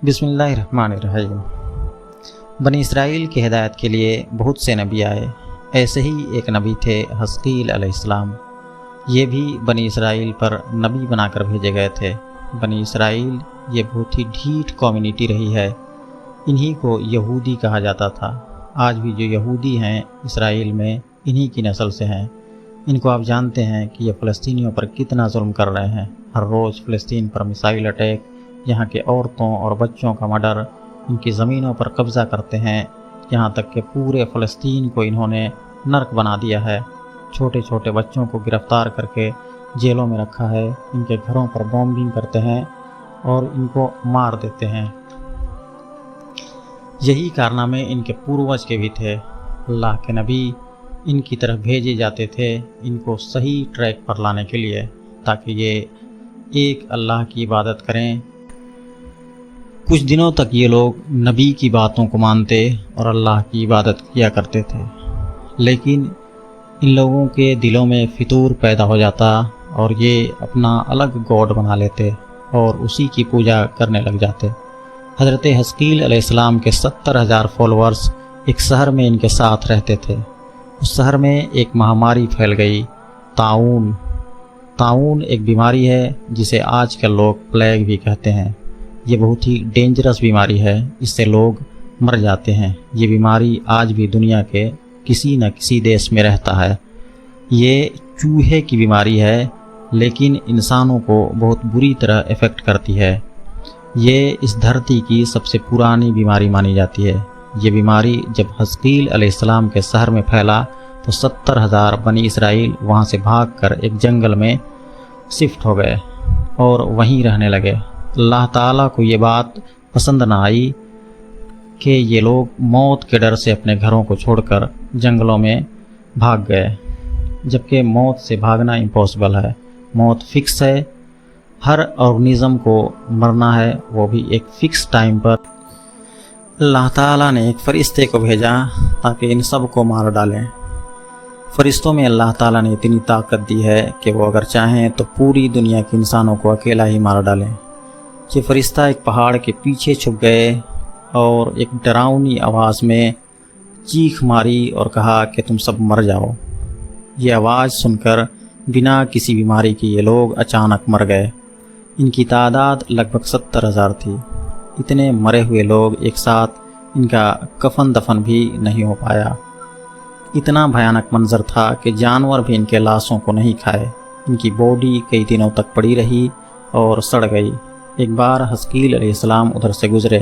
بسم اللہ الرحمن الرحیم۔ بنی اسرائیل کی ہدایت کے لیے بہت سے نبی آئے، ایسے ہی ایک نبی تھے حزقیل علیہ السلام۔ یہ بھی بنی اسرائیل پر نبی بنا کر بھیجے گئے تھے۔ بنی اسرائیل یہ بہت ہی ڈھیٹ کمیونٹی رہی ہے، انہی کو یہودی کہا جاتا تھا۔ آج بھی جو یہودی ہیں اسرائیل میں انہی کی نسل سے ہیں۔ ان کو آپ جانتے ہیں کہ یہ فلسطینیوں پر کتنا ظلم کر رہے ہیں۔ ہر روز فلسطین پر میزائل اٹیک، یہاں کے عورتوں اور بچوں کا مرڈر، ان کی زمینوں پر قبضہ کرتے ہیں، یہاں تک کہ پورے فلسطین کو انہوں نے نرک بنا دیا ہے۔ چھوٹے چھوٹے بچوں کو گرفتار کر کے جیلوں میں رکھا ہے، ان کے گھروں پر بومبنگ کرتے ہیں اور ان کو مار دیتے ہیں۔ یہی کارنامے ان کے پوروج کے بھی تھے۔ اللہ کے نبی ان کی طرف بھیجے جاتے تھے ان کو صحیح ٹریک پر لانے کے لیے، تاکہ یہ ایک اللہ کی عبادت کریں۔ کچھ دنوں تک یہ لوگ نبی کی باتوں کو مانتے اور اللہ کی عبادت کیا کرتے تھے، لیکن ان لوگوں کے دلوں میں فطور پیدا ہو جاتا اور یہ اپنا الگ گاڈ بنا لیتے اور اسی کی پوجا کرنے لگ جاتے۔ حضرت حزقیل علیہ السلام کے 70,000 فالورز ایک شہر میں ان کے ساتھ رہتے تھے۔ اس شہر میں ایک مہاماری پھیل گئی، طاعون۔ طاعون ایک بیماری ہے جسے آج کل لوگ پلیگ بھی کہتے ہیں۔ یہ بہت ہی ڈینجرس بیماری ہے، اس سے لوگ مر جاتے ہیں۔ یہ بیماری آج بھی دنیا کے کسی نہ کسی دیش میں رہتا ہے۔ یہ چوہے کی بیماری ہے، لیکن انسانوں کو بہت بری طرح افیکٹ کرتی ہے۔ یہ اس دھرتی کی سب سے پرانی بیماری مانی جاتی ہے۔ یہ بیماری جب حزقیل علیہ السلام کے شہر میں پھیلا تو 70,000 بنی اسرائیل وہاں سے بھاگ کر ایک جنگل میں شفٹ ہو گئے اور وہیں رہنے لگے۔ اللہ تعالیٰ کو یہ بات پسند نہ آئی کہ یہ لوگ موت کے ڈر سے اپنے گھروں کو چھوڑ کر جنگلوں میں بھاگ گئے، جبکہ موت سے بھاگنا امپاسبل ہے۔ موت فکس ہے، ہر آرگنزم کو مرنا ہے، وہ بھی ایک فکس ٹائم پر۔ اللہ تعالیٰ نے ایک فرشتے کو بھیجا تاکہ ان سب کو مار ڈالیں۔ فرشتوں میں اللہ تعالیٰ نے اتنی طاقت دی ہے کہ وہ اگر چاہیں تو پوری دنیا کے انسانوں کو اکیلا ہی مار ڈالیں۔ یہ فرشتہ ایک پہاڑ کے پیچھے چھپ گئے اور ایک ڈراؤنی آواز میں چیخ ماری اور کہا کہ تم سب مر جاؤ۔ یہ آواز سن کر بنا کسی بیماری کے یہ لوگ اچانک مر گئے۔ ان کی تعداد لگ بھگ 70,000 تھی۔ اتنے مرے ہوئے لوگ ایک ساتھ ان کا کفن دفن بھی نہیں ہو پایا۔ اتنا بھیانک منظر تھا کہ جانور بھی ان کے لاشوں کو نہیں کھائے۔ ان کی باڈی کئی دنوں تک پڑی رہی اور سڑ گئی۔ ایک بار حزقیل علیہ السلام ادھر سے گزرے،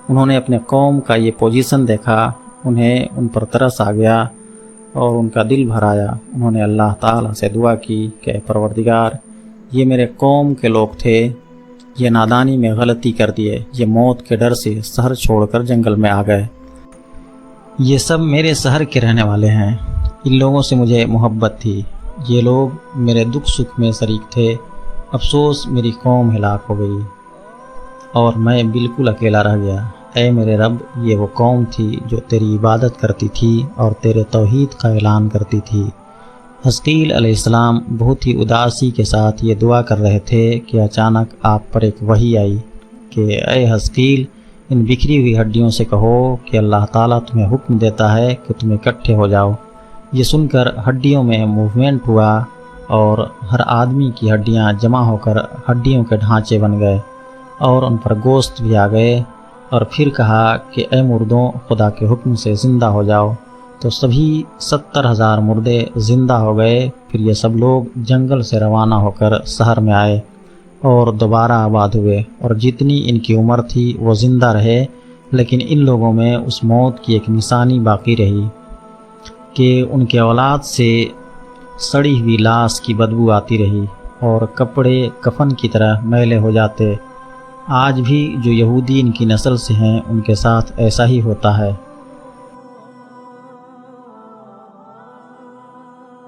انہوں نے اپنے قوم کا یہ پوزیشن دیکھا، انہیں ان پر ترس آ گیا اور ان کا دل بھر آیا۔ انہوں نے اللہ تعالیٰ سے دعا کی کہ اے پروردگار، یہ میرے قوم کے لوگ تھے، یہ نادانی میں غلطی کر دیے، یہ موت کے ڈر سے شہر چھوڑ کر جنگل میں آ گئے۔ یہ سب میرے شہر کے رہنے والے ہیں، ان لوگوں سے مجھے محبت تھی، یہ لوگ میرے دکھ سکھ میں شریک تھے۔ افسوس میری قوم ہلاک ہو گئی اور میں بالکل اکیلا رہ گیا۔ اے میرے رب، یہ وہ قوم تھی جو تیری عبادت کرتی تھی اور تیرے توحید کا اعلان کرتی تھی۔ حزقیل علیہ السلام بہت ہی اداسی کے ساتھ یہ دعا کر رہے تھے کہ اچانک آپ پر ایک وحی آئی کہ اے حزقیل، ان بکھری ہوئی ہڈیوں سے کہو کہ اللہ تعالیٰ تمہیں حکم دیتا ہے کہ تم اکٹھے ہو جاؤ۔ یہ سن کر ہڈیوں میں موومنٹ ہوا اور ہر آدمی کی ہڈیاں جمع ہو کر ہڈیوں کے ڈھانچے بن گئے اور ان پر گوشت بھی آ گئے، اور پھر کہا کہ اے مردوں، خدا کے حکم سے زندہ ہو جاؤ۔ تو سبھی 70,000 مردے زندہ ہو گئے۔ پھر یہ سب لوگ جنگل سے روانہ ہو کر شہر میں آئے اور دوبارہ آباد ہوئے، اور جتنی ان کی عمر تھی وہ زندہ رہے، لیکن ان لوگوں میں اس موت کی ایک نشانی باقی رہی کہ ان کے اولاد سے سڑی ہوئی لاش کی بدبو آتی رہی اور کپڑے کفن کی طرح میلے ہو جاتے۔ آج بھی جو یہودی ان کی نسل سے ہیں ان کے ساتھ ایسا ہی ہوتا ہے۔